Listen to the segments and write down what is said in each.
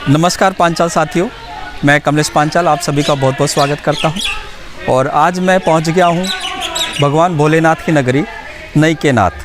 नमस्कार पांचाल साथियों, मैं कमलेश पांचाल आप सभी का बहुत बहुत स्वागत करता हूं। और आज मैं पहुंच गया हूं भगवान भोलेनाथ की नगरी नई के नाथ।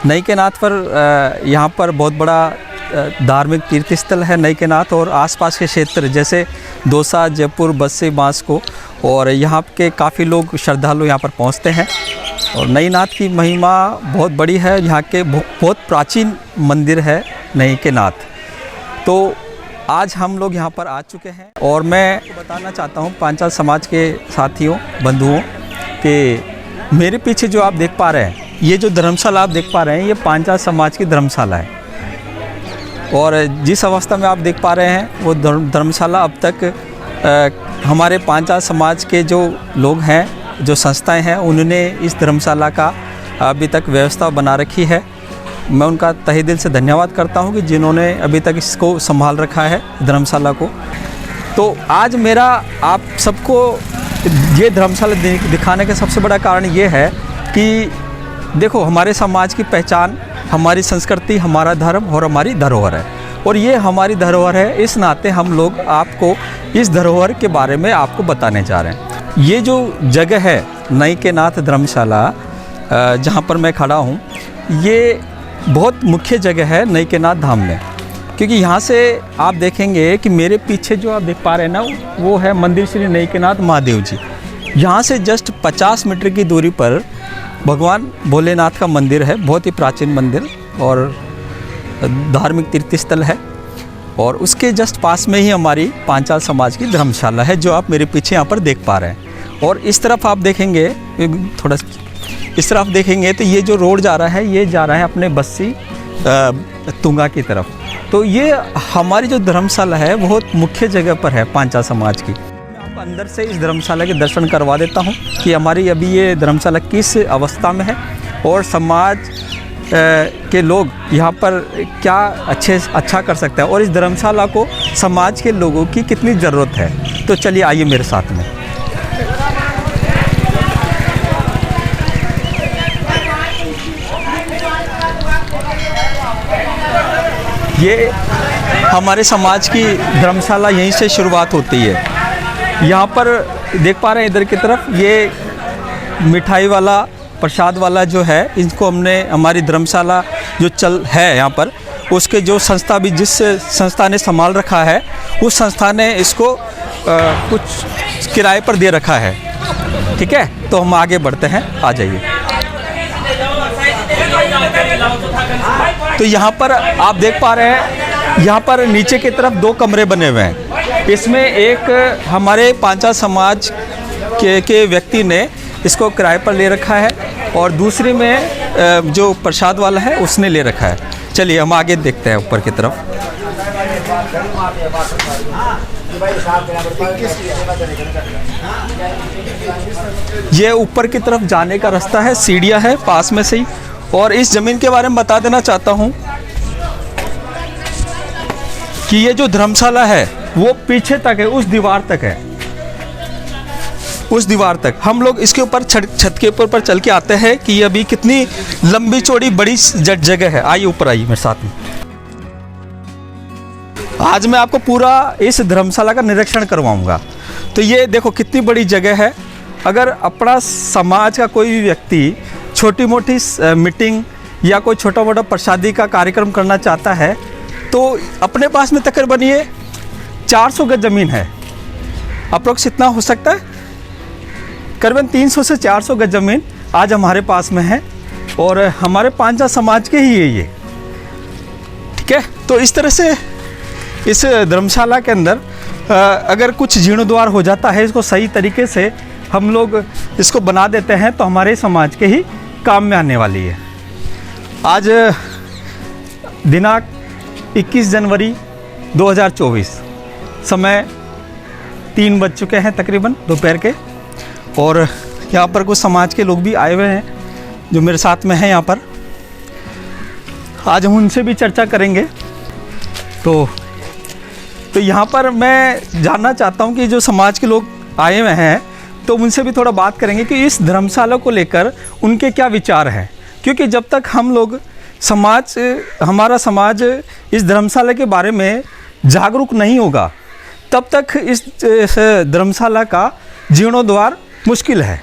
नई के नाथ पर यहाँ पर बहुत बड़ा धार्मिक तीर्थ स्थल है नई के नाथ, और आसपास के क्षेत्र जैसे दौसा, जयपुर, बस्सी, बांसको, और यहाँ के काफ़ी लोग श्रद्धालु यहाँ पर पहुँचते हैं। और नई नाथ की महिमा बहुत बड़ी है, यहाँ के बहुत प्राचीन मंदिर है नई के नाथ। तो आज हम लोग यहाँ पर आ चुके हैं और मैं बताना चाहता हूँ पांचाल समाज के साथियों, बंधुओं, कि मेरे पीछे जो आप देख पा रहे हैं, ये जो धर्मशाला आप देख पा रहे हैं, ये पांचाल समाज की धर्मशाला है। और जिस अवस्था में आप देख पा रहे हैं वो धर्मशाला अब तक हमारे पांचाल समाज के जो लोग हैं, जो संस्थाएं हैं, उन्होंने इस धर्मशाला का अभी तक व्यवस्था बना रखी है। मैं उनका तहे दिल से धन्यवाद करता हूं कि जिन्होंने अभी तक इसको संभाल रखा है धर्मशाला को। तो आज मेरा आप सबको ये धर्मशाला दिखाने का सबसे बड़ा कारण ये है कि देखो, हमारे समाज की पहचान, हमारी संस्कृति, हमारा धर्म और हमारी धरोहर है, और ये हमारी धरोहर है। इस नाते हम लोग आपको इस धरोहर के बारे में आपको बताने जा रहे हैं। ये जो जगह है नई के नाथ धर्मशाला, जहाँ पर मैं खड़ा हूँ, ये बहुत मुख्य जगह है नई के नाथ धाम में, क्योंकि यहाँ से आप देखेंगे कि मेरे पीछे जो आप देख पा रहे हैं ना, वो है मंदिर श्री नई के नाथ महादेव जी। यहाँ से जस्ट 50 मीटर की दूरी पर भगवान भोलेनाथ का मंदिर है, बहुत ही प्राचीन मंदिर और धार्मिक तीर्थ स्थल है। और उसके जस्ट पास में ही हमारी पांचाल समाज की धर्मशाला है, जो आप मेरे पीछे यहाँ पर देख पा रहे हैं। और इस तरफ आप देखेंगे, थोड़ा इस तरफ देखेंगे तो ये जो रोड जा रहा है, ये जा रहा है अपने बस्सी तुंगा की तरफ। तो ये हमारी जो धर्मशाला है बहुत मुख्य जगह पर है पांचाल समाज की। अंदर से इस धर्मशाला के दर्शन करवा देता हूँ कि हमारी अभी ये धर्मशाला किस अवस्था में है और समाज के लोग यहाँ पर क्या अच्छा कर सकते हैं, और इस धर्मशाला को समाज के लोगों की कितनी ज़रूरत है। तो चलिए आइए मेरे साथ में। ये हमारे समाज की धर्मशाला यहीं से शुरुआत होती है। यहाँ पर देख पा रहे हैं इधर की तरफ, ये मिठाई वाला, प्रसाद वाला जो है, इनको हमने हमारी धर्मशाला जो चल है यहाँ पर, उसके जो संस्था भी, जिस संस्था ने संभाल रखा है, उस संस्था ने इसको कुछ किराए पर दे रखा है। ठीक है, तो हम आगे बढ़ते हैं, आ जाइए। तो यहाँ पर आप देख पा रहे हैं, यहाँ पर नीचे की तरफ 2 कमरे बने हुए हैं। इसमें एक हमारे पांचाल समाज के व्यक्ति ने इसको किराए पर ले रखा है, और दूसरे में जो प्रसाद वाला है उसने ले रखा है। चलिए हम आगे देखते हैं ऊपर की तरफ। ये ऊपर की तरफ जाने का रास्ता है, सीढ़ियाँ है पास में से ही। और इस ज़मीन के बारे में बता देना चाहता हूँ कि ये जो धर्मशाला है वो पीछे तक है, उस दीवार तक है, उस दीवार तक। हम लोग इसके ऊपर छत के ऊपर चल के आते हैं कि ये अभी कितनी लंबी चौड़ी बड़ी जगह है। आइए ऊपर आइए मेरे साथ में। आज मैं आपको पूरा इस धर्मशाला का निरीक्षण करवाऊंगा। तो ये देखो कितनी बड़ी जगह है। अगर अपना समाज का कोई भी व्यक्ति छोटी मोटी मीटिंग या कोई छोटा मोटा प्रसादी का कार्यक्रम करना चाहता है, तो अपने पास में तकरीबन ये 400 गज ज़मीन है, अप्रोक्स इतना हो सकता है, करीबन 300 से 400 गज ज़मीन आज हमारे पास में है, और हमारे पांचाल समाज के ही है ये। ठीक है, तो इस तरह से इस धर्मशाला के अंदर अगर कुछ जीर्णोद्वार हो जाता है, इसको सही तरीके से हम लोग इसको बना देते हैं तो हमारे समाज के ही काम में आने वाली है। आज दिनांक 21 जनवरी 2024, समय 3 बज चुके हैं तकरीबन दोपहर के, और यहाँ पर कुछ समाज के लोग भी आए हुए हैं जो मेरे साथ में हैं यहाँ पर। आज हम उनसे भी चर्चा करेंगे। तो यहाँ पर मैं जानना चाहता हूँ कि जो समाज के लोग आए हुए हैं तो उनसे भी थोड़ा बात करेंगे कि इस धर्मशाला को लेकर उनके क्या विचार हैं, क्योंकि जब तक हम लोग हमारा समाज इस धर्मशाला के बारे में जागरूक नहीं होगा तब तक इस धर्मशाला का जीर्णोद्धार मुश्किल है।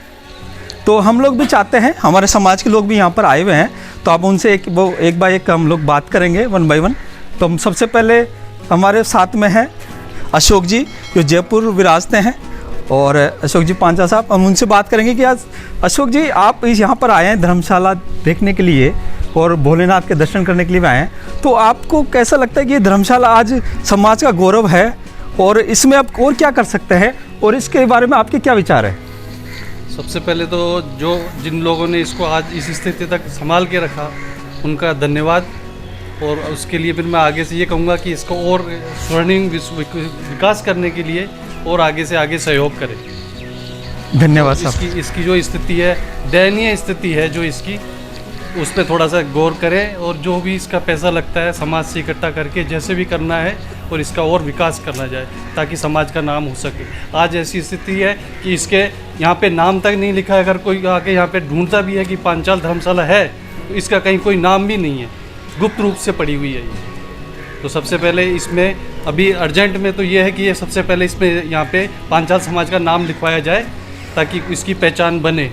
तो हम लोग भी चाहते हैं, हमारे समाज के लोग भी यहाँ पर आए हुए हैं, तो अब उनसे एक बाय एक हम लोग बात करेंगे 1 बाय 1। तो हम सबसे पहले हमारे साथ में हैं अशोक जी जो जयपुर विराजते हैं, और अशोक जी पांचाल साहब, हम उनसे बात करेंगे कि आज अशोक जी आप यहाँ पर आए हैं धर्मशाला देखने के लिए और भोलेनाथ के दर्शन करने के लिए आए हैं, तो आपको कैसा लगता है कि ये धर्मशाला आज समाज का गौरव है और इसमें आप और क्या कर सकते हैं, और इसके बारे में आपके क्या विचार है? सबसे पहले तो जिन लोगों ने इसको आज इस स्थिति तक संभाल के रखा उनका धन्यवाद, और उसके लिए फिर मैं आगे से ये कहूँगा कि इसको और स्वर्णिम विकास करने के लिए और आगे से आगे सहयोग करें। धन्यवाद साहब। इसकी जो स्थिति है, दयनीय स्थिति है जो इसकी, उस पर थोड़ा सा गौर करें, और जो भी इसका पैसा लगता है समाज से इकट्ठा करके जैसे भी करना है और इसका और विकास करना जाए ताकि समाज का नाम हो सके। आज ऐसी स्थिति है कि इसके यहाँ पे नाम तक नहीं लिखा है। अगर कोई आके यहाँ पे ढूंढता भी है कि पांचाल धर्मशाला है तो इसका कहीं कोई नाम भी नहीं है, गुप्त रूप से पड़ी हुई है ये। तो सबसे पहले इसमें अभी अर्जेंट में तो ये है कि ये सबसे पहले इसमें यहाँ पे पांचाल समाज का नाम लिखवाया जाए ताकि इसकी पहचान बने,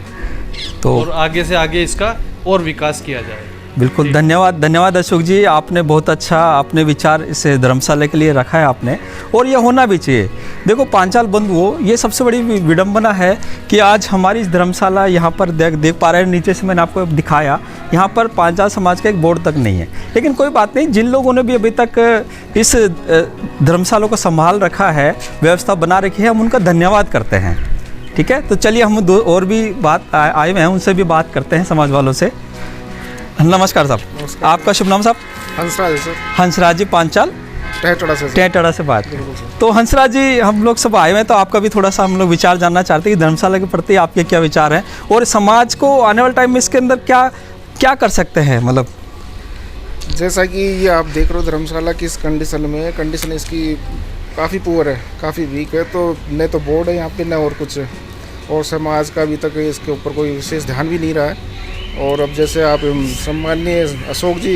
तो और आगे से आगे इसका और विकास किया जाए। बिल्कुल, धन्यवाद अशोक जी, आपने बहुत अच्छा अपने विचार इस धर्मशाला के लिए रखा है आपने, और ये होना भी चाहिए। देखो पांचाल बंधुओं, ये सबसे बड़ी विडंबना है कि आज हमारी इस धर्मशाला यहाँ पर देख पा रहे हैं, नीचे से मैंने आपको दिखाया, यहाँ पर पांचाल समाज का एक बोर्ड तक नहीं है। लेकिन कोई बात नहीं, जिन लोगों ने भी अभी तक इस धर्मशाला को संभाल रखा है, व्यवस्था बना रखी है, हम उनका धन्यवाद करते हैं। ठीक है, तो चलिए हम दो और भी बात आए हुए हैं, उनसे भी बात करते हैं समाज वालों से। नमस्कार साहब, आपका शुभ नाम साहब? हंसराज सर। हंसराज जी पांचाल टेटड़ा से बात। तो हंसराज जी, हम लोग सब आए हुए हैं, तो आपका भी थोड़ा सा हम लोग विचार जानना चाहते हैं कि धर्मशाला के प्रति आपके क्या विचार हैं, और समाज को आने वाले टाइम में इसके अंदर क्या क्या कर सकते हैं। मतलब जैसा कि ये आप देख रहे हो धर्मशाला किस कंडीशन में है, कंडीशन इसकी काफ़ी पुअर है, काफ़ी वीक है। तो न तो बोर्ड है यहाँ पे न और कुछ, और समाज का अभी तक इसके ऊपर कोई विशेष ध्यान भी नहीं रहा है। और अब जैसे आप सम्माननीय अशोक जी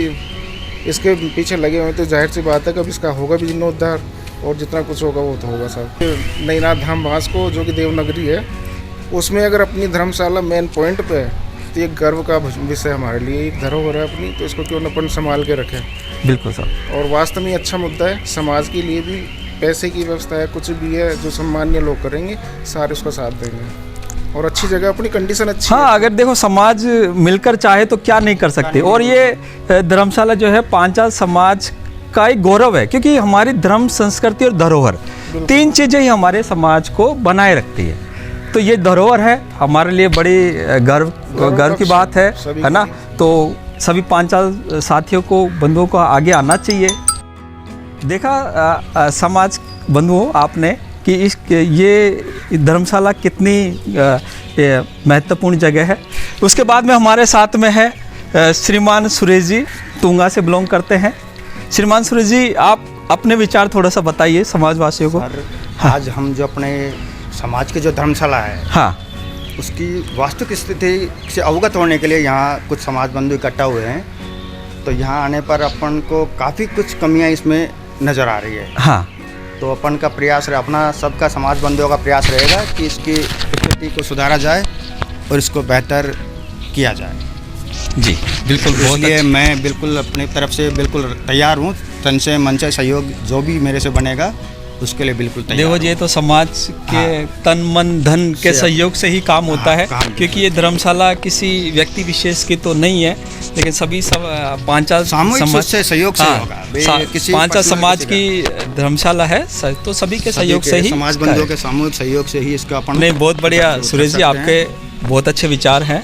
इसके पीछे लगे हुए, तो जाहिर सी बात है कि अब इसका होगा भी जीर्णोद्धार, और जितना कुछ होगा वो तो होगा साहब। नईनाथ धाम भास्को जो कि देवनगरी है, उसमें अगर अपनी धर्मशाला मेन पॉइंट पे है तो ये गर्व का विषय हमारे लिए, एक धरोहर है अपनी, तो इसको क्यों न अपन संभाल के रखें। बिल्कुल साहब, और वास्तव में अच्छा मुद्दा है, समाज के लिए भी पैसे की व्यवस्था है, कुछ भी है जो सम्मान्य लोग करेंगे सारे उसका साथ देंगे, और अच्छी जगह, अपनी कंडीशन अच्छी है। अगर देखो समाज मिलकर चाहे तो क्या नहीं कर सकते, और ये धर्मशाला जो है पांचाल समाज का एक गौरव है, क्योंकि हमारी धर्म, संस्कृति और धरोहर, 3 चीज़ें ही हमारे समाज को बनाए रखती है। तो ये धरोहर है हमारे लिए बड़ी गर्व की बात है ना। तो सभी पांचाल साथियों को, बंधुओं को आगे आना चाहिए। देखा समाज बंधुओं आपने कि ये धर्मशाला कितनी महत्वपूर्ण जगह है। उसके बाद में हमारे साथ में है श्रीमान सुरेश जी, तुंगा से बिलोंग करते हैं। श्रीमान सुरेश जी, आप अपने विचार थोड़ा सा बताइए समाजवासियों को। हाँ। आज हम जो अपने समाज के जो धर्मशाला है, हाँ, उसकी वास्तविक स्थिति से अवगत होने के लिए यहाँ कुछ समाज बंधु इकट्ठा हुए हैं। तो यहाँ आने पर अपन को काफ़ी कुछ कमियाँ इसमें नज़र आ रही है। हाँ, तो अपन का प्रयास रहे, अपना सबका समाज बंधुओं का प्रयास रहेगा कि इसकी स्थिति को सुधारा जाए और इसको बेहतर किया जाए। जी बिल्कुल, इसलिए मैं बिल्कुल अपनी तरफ से बिल्कुल तैयार हूँ, तन से मन से सहयोग जो भी मेरे से बनेगा उसके लिए बिल्कुल तैयार देखो जी, ये तो समाज के तन मन धन के से- सहयोग से ही काम होता है, काम क्योंकि ये धर्मशाला किसी व्यक्ति विशेष की तो नहीं है, लेकिन सभी सब पांचाल सामूहिक सोच से सहयोग से हाँ, होगा। वे किसी पांचाल पर्सनल समाज किसी की धर्मशाला है, तो सभी के सहयोग से ही समाज बंधुओं के सामूहिक सहयोग से ही इसका अपन नहीं, बहुत बढ़िया कर सुरेश जी, सकते आपके बहुत अच्छे विचार हैं।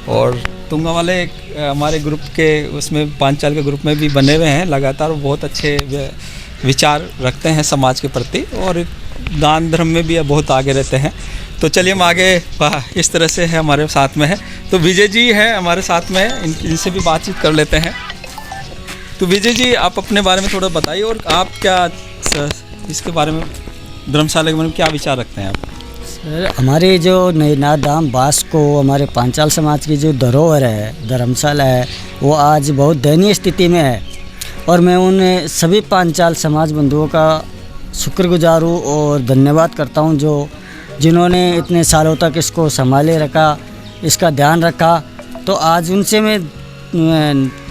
और तुंगा वाले हमारे ग्रुप के उसमें पांचाल के ग्रुप में भी बने हुए हैं, लगातार बहुत अच्छे विचार रखते हैं समाज के प्रति, और दान धर्म में भी बहुत आगे रहते हैं। तो चलिए हम आगे इस तरह से है, हमारे साथ में है तो विजय जी हैं हमारे साथ में, इनसे भी बातचीत कर लेते हैं। तो विजय जी, आप अपने बारे में थोड़ा बताइए, और आप क्या इसके बारे में, धर्मशाला के बारे में क्या विचार रखते हैं आप? सर, हमारे जो नैनाथ धाम बास्को, हमारे पांचाल समाज की जो धरोहर है, धर्मशाला है, वो आज बहुत दयनीय स्थिति में है, और मैं उन सभी पांचाल समाज बंधुओं का शुक्रगुजार हूँ और धन्यवाद करता हूँ जिन्होंने इतने सालों तक इसको संभाले रखा, इसका ध्यान रखा। तो आज उनसे मैं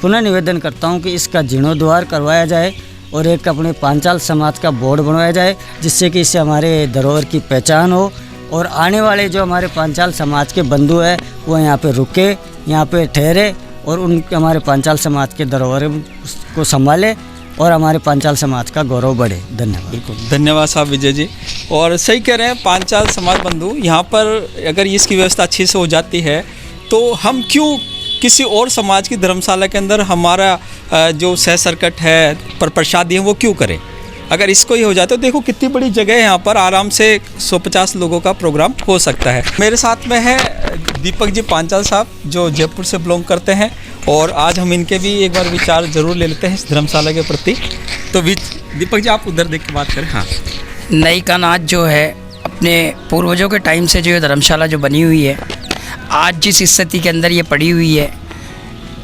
पुनः निवेदन करता हूँ कि इसका जीर्णोद्धार करवाया जाए और एक अपने पांचाल समाज का बोर्ड बनवाया जाए, जिससे कि इससे हमारे धरोहर की पहचान हो, और आने वाले जो हमारे पांचाल समाज के बंधु हैं वो यहाँ पे रुके, यहाँ पे ठहरे, और उन हमारे पांचाल समाज के धरोहर को संभाले और हमारे पांचाल समाज का गौरव बढ़े। धन्यवाद। बिल्कुल, धन्यवाद साहब विजय जी। और सही कह रहे हैं पांचाल समाज बंधु, यहाँ पर अगर इसकी व्यवस्था अच्छी से हो जाती है तो हम क्यों किसी और समाज की धर्मशाला के अंदर हमारा जो सह सर्कट है, पर प्रसादी है, वो क्यों करें? अगर इसको ही हो जाए तो देखो कितनी बड़ी जगह है, यहाँ पर आराम से 150 लोगों का प्रोग्राम हो सकता है। मेरे साथ में है दीपक जी पांचाल साहब, जो जयपुर से बिलोंग करते हैं, और आज हम इनके भी एक बार विचार ज़रूर ले लेते हैं इस धर्मशाला के प्रति। तो दीपक जी, आप उधर देख के बात करें। हाँ, नई का नाच जो है, अपने पूर्वजों के टाइम से जो ये धर्मशाला जो बनी हुई है, आज जिस स्थिति के अंदर ये पड़ी हुई है,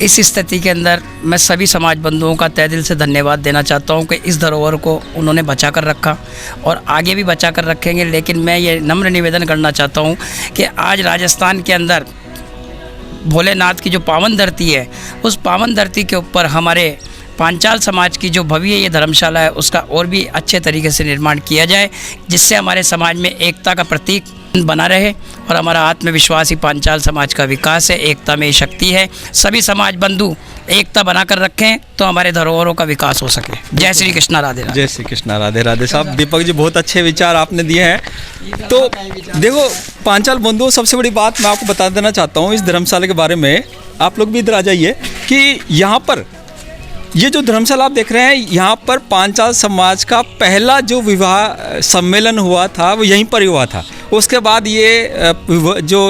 इस स्थिति के अंदर मैं सभी समाज बंधुओं का तहे दिल से धन्यवाद देना चाहता हूं कि इस धरोहर को उन्होंने बचा कर रखा और आगे भी बचा कर रखेंगे। लेकिन मैं ये नम्र निवेदन करना चाहता हूं कि आज राजस्थान के अंदर भोलेनाथ की जो पावन धरती है, उस पावन धरती के ऊपर हमारे पांचाल समाज की जो भव्य ये धर्मशाला है, उसका और भी अच्छे तरीके से निर्माण किया जाए, जिससे हमारे समाज में एकता का प्रतीक बना रहे और हमारा आत्मविश्वास ही पांचाल समाज का विकास है। एकता में शक्ति है। सभी समाज बंधु एकता बनाकर रखें तो हमारे धरोहरों का विकास हो सके। जय श्री कृष्णा, राधे राधे। जय श्री कृष्णा, राधे राधे। साहब दीपक जी, बहुत अच्छे विचार आपने दिए हैं। तो देखो पांचाल बंधुओं, सबसे बड़ी बात मैं आपको बता देना चाहता हूँ इस धर्मशाला के बारे में, आप लोग भी इधर आ जाइए, कि यहाँ पर ये जो धर्मशाला आप देख रहे हैं, यहाँ पर पांचाल समाज का पहला जो विवाह सम्मेलन हुआ था वो यहीं पर ही हुआ था। उसके बाद ये जो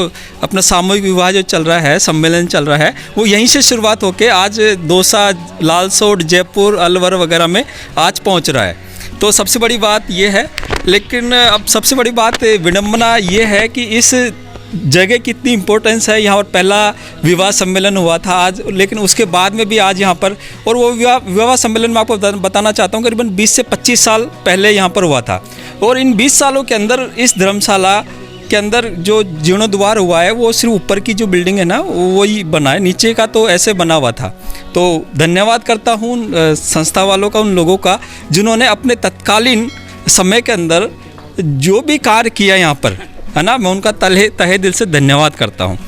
अपना सामूहिक विवाह जो चल रहा है, सम्मेलन चल रहा है, वो यहीं से शुरुआत होकर आज दौसा, लालसोट, जयपुर, अलवर वगैरह में आज पहुँच रहा है। तो सबसे बड़ी बात ये है। लेकिन अब सबसे बड़ी बात विडंबना ये है कि इस जगह कितनी इम्पोर्टेंस है। यहाँ पर पहला विवाह सम्मेलन हुआ था आज, लेकिन उसके बाद में भी आज यहाँ पर, और वो विवाह सम्मेलन में आपको बताना चाहता हूँ करीबन 20 से 25 साल पहले यहाँ पर हुआ था। और इन 20 सालों के अंदर इस धर्मशाला के अंदर जो जीर्णोद्धार हुआ है, वो सिर्फ ऊपर की जो बिल्डिंग है ना, वही बना है, नीचे का तो ऐसे बना हुआ था। तो धन्यवाद करता हूँ संस्था वालों का, उन लोगों का जिन्होंने अपने तत्कालीन समय के अंदर जो भी कार्य किया यहाँ पर, है ना, मैं उनका तहे दिल से धन्यवाद करता हूँ।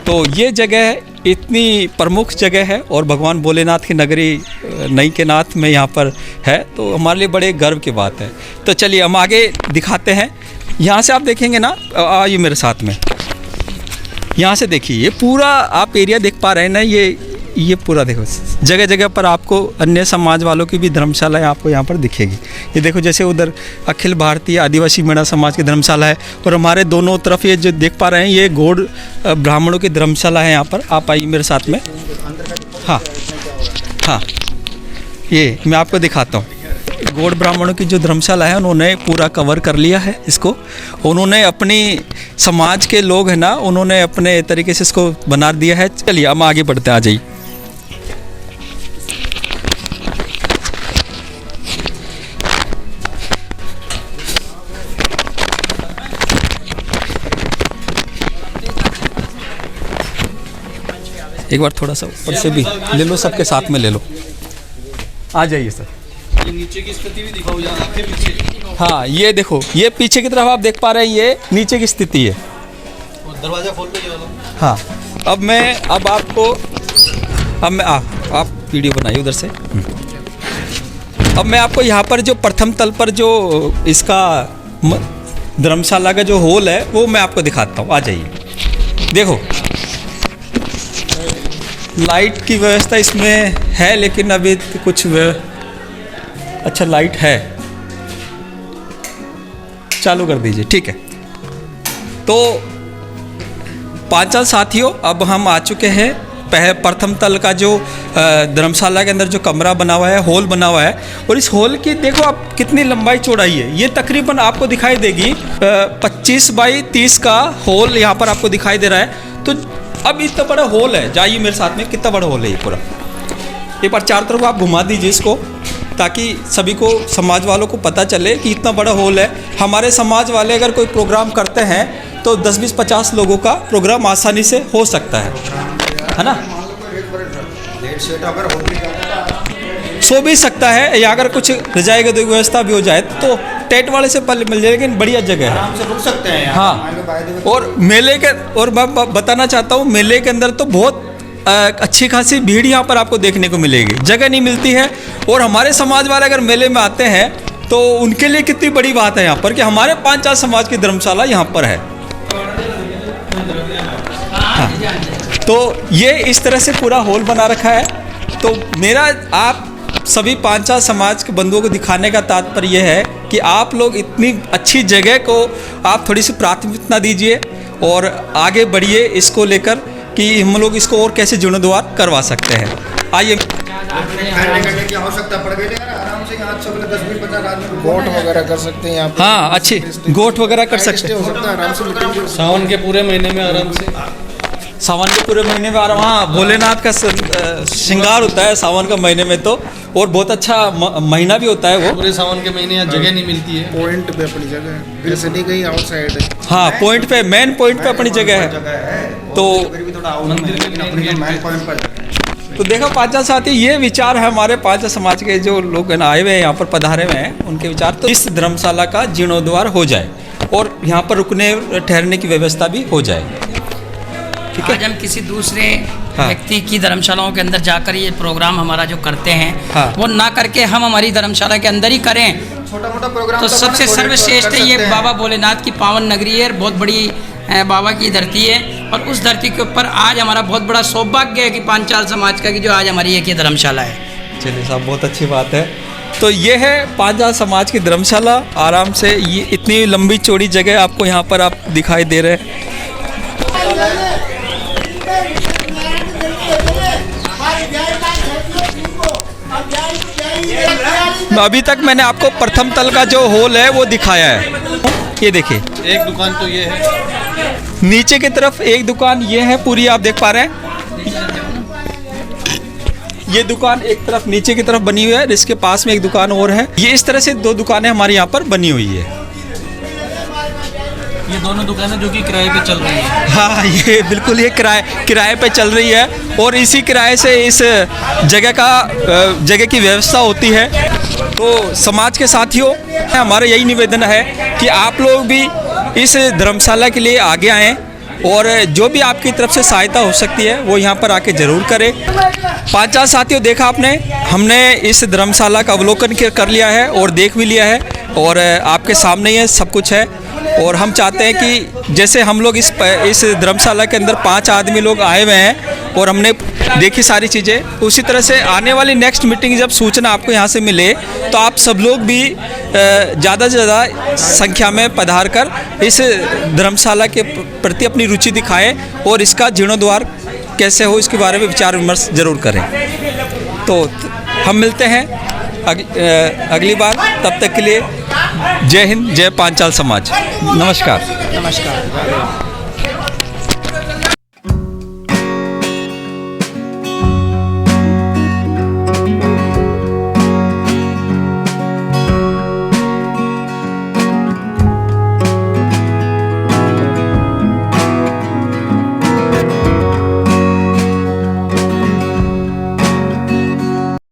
तो ये जगह इतनी प्रमुख जगह है और भगवान भोलेनाथ की नगरी नई के नाथ में यहाँ पर है, तो हमारे लिए बड़े गर्व की बात है। तो चलिए हम आगे दिखाते हैं। यहाँ से आप देखेंगे ना, आइए मेरे साथ में, यहाँ से देखिए, ये पूरा आप एरिया देख पा रहे हैं ना, ये पूरा देखो, जगह जगह पर आपको अन्य समाज वालों की भी धर्मशालाएं आपको यहाँ पर दिखेगी। ये देखो, जैसे उधर अखिल भारतीय आदिवासी मेड़ा समाज की धर्मशाला है, और हमारे दोनों तरफ ये जो देख पा रहे हैं, ये गौड़ ब्राह्मणों की धर्मशाला है यहाँ पर। आप आइए मेरे साथ में। हाँ हाँ, ये मैं आपको दिखाता हूँ। गौड़ ब्राह्मणों की जो धर्मशाला है, उन्होंने पूरा कवर कर लिया है इसको। उन्होंने अपनी समाज के लोग हैं ना, उन्होंने अपने तरीके से इसको बना दिया है। चलिए हम आगे बढ़ते हैं, आ जाइए। एक बार थोड़ा सा ऊपर से भी ले लो, सबके साथ में ले लो। आ जाइए सर। नीचे की स्थिति भी दिखाओ, यहाँ आपके पीछे हाँ ये देखो, ये पीछे की तरफ आप देख पा रहे हैं, ये नीचे की स्थिति है। दरवाजा खोल दो ये वाला। हाँ अब आपको आप वीडियो बनाइए उधर से। अब मैं आपको यहाँ पर जो प्रथम तल पर जो इसका धर्मशाला का जो हॉल है वो मैं आपको दिखाता हूँ। आ जाइए। देखो लाइट की व्यवस्था इसमें है, लेकिन अभी कुछ अच्छा लाइट है, चालू कर दीजिए। ठीक है, तो पांचाल साथियों, अब हम आ चुके हैं प्रथम तल का जो धर्मशाला के अंदर जो कमरा बना हुआ है, हॉल बना हुआ है। और इस हॉल की देखो आप कितनी लंबाई चौड़ाई है। ये तकरीबन आपको दिखाई देगी 25 बाई 30 का हॉल यहाँ पर आपको दिखाई दे रहा है। तो अब इतना बड़ा हॉल है, जाइए मेरे साथ में, कितना बड़ा हॉल है ये पूरा। एक बार चारों तरफ आप घुमा दीजिए इसको, ताकि सभी को, समाज वालों को पता चले कि इतना बड़ा हॉल है। हमारे समाज वाले अगर कोई प्रोग्राम करते हैं तो 10-20-50 लोगों का प्रोग्राम आसानी से हो सकता है ना। सो भी सकता है, या अगर कुछ रजाई की व्यवस्था भी हो जाए तो टेंट वाले से पहले मिल जाए, लेकिन बढ़िया जगह है, आराम से रुक सकते हैं। हाँ, और मेले के, और मैं बताना चाहता हूँ, मेले के अंदर तो बहुत अच्छी खासी भीड़ यहाँ पर आपको देखने को मिलेगी, जगह नहीं मिलती है। और हमारे समाज वाले अगर मेले में आते हैं तो उनके लिए कितनी बड़ी बात है यहाँ पर कि हमारे पांचाल समाज की धर्मशाला यहाँ पर है। हाँ, तो ये इस तरह से पूरा हॉल बना रखा है। तो मेरा आप सभी पांचाल समाज के बंधुओं को दिखाने का तात्पर्य यह है कि आप लोग इतनी अच्छी जगह को आप थोड़ी सी प्राथमिकता दीजिए और आगे बढ़िए इसको लेकर कि हम लोग इसको और कैसे जीर्णोद्धार करवा सकते हैं। आइए। की आवश्यकता पड़ गई, आराम से यहाँ 10-20-50 आदमी गोट वगैरह कर सकते हैं यहाँ पे। हाँ, अच्छी गोट वगैरह कर सकते हैं। हो सकता है आराम से मीटिंग। सावन के पूरे महीने में आराम से, सावन के पूरे महीने में आराम, हाँ, भोलेनाथ का श्रृंगार होता है सावन का महीने में, तो और बहुत अच्छा महीना भी होता है वो। पूरे सावन के महीने यहाँ जगह नहीं मिलती है। पॉइंट पे अपनी जगह है, ऐसे नहीं कहीं आउटसाइड है। हाँ, पॉइंट पे, मेन पॉइंट पे अपनी जगह है। तो मंदिर के मेन पॉइंट पर तो देखो पांचाल साथी, ये विचार है हमारे पांचाल समाज के जो लोग आए हुए हैं यहाँ पर, पधारे हुए हैं, उनके विचार। तो इस धर्मशाला का जीर्णोद्धार हो जाए और यहाँ पर रुकने ठहरने की व्यवस्था भी हो जाए। ठीक है, आज हम किसी दूसरे हाँ। व्यक्ति की धर्मशालाओं के अंदर जाकर ये प्रोग्राम हमारा जो करते हैं, हाँ। वो ना करके हम हमारी धर्मशाला के अंदर ही करें छोटा मोटा प्रोग्राम तो सबसे सर्वश्रेष्ठ है। ये बाबा भोलेनाथ की पावन नगरी है, बहुत बड़ी बाबा की धरती है। और उस धरती के ऊपर आज हमारा बहुत बड़ा सौभाग्य है कि पांचाल समाज का कि जो आज हमारी एक ये धर्मशाला है। चलिए साहब, बहुत अच्छी बात है। तो ये है पांचाल समाज की धर्मशाला। आराम से ये इतनी लंबी चौड़ी जगह आपको यहाँ पर आप दिखाई दे रहे हैं। अभी तक मैंने आपको प्रथम तल का जो हॉल है वो दिखाया है। ये देखिए, एक दुकान तो ये है, नीचे की तरफ एक दुकान ये है पूरी, आप देख पा रहे हैं। ये दुकान एक तरफ नीचे की तरफ बनी हुई है, इसके पास में एक दुकान और है। ये इस तरह से दो दुकानें हमारे यहाँ पर बनी हुई है। ये दोनों दुकानें जो कि किराए पे चल रही है। हाँ, ये बिल्कुल ये किराए पे चल रही है और इसी किराए से इस जगह की व्यवस्था होती है। तो समाज के साथियों, हमारा यही निवेदन है कि आप लोग भी इस धर्मशाला के लिए आगे आएँ और जो भी आपकी तरफ से सहायता हो सकती है वो यहाँ पर आके ज़रूर करें। पांचाल साथियों, देखा आपने, हमने इस धर्मशाला का अवलोकन कर लिया है और देख भी लिया है और आपके सामने ही सब कुछ है। और हम चाहते हैं कि जैसे हम लोग इस धर्मशाला के अंदर 5 आदमी लोग आए हुए हैं और हमने देखी सारी चीज़ें, उसी तरह से आने वाली नेक्स्ट मीटिंग जब सूचना आपको यहाँ से मिले तो आप सब लोग भी ज़्यादा से ज़्यादा संख्या में पधार कर इस धर्मशाला के प्रति अपनी रुचि दिखाएं और इसका जीर्णोद्धार कैसे हो इसके बारे में विचार विमर्श जरूर करें। तो हम मिलते हैं अगली बार, तब तक के लिए जय हिंद, जय पांचाल समाज। नमस्कार। नमस्कार।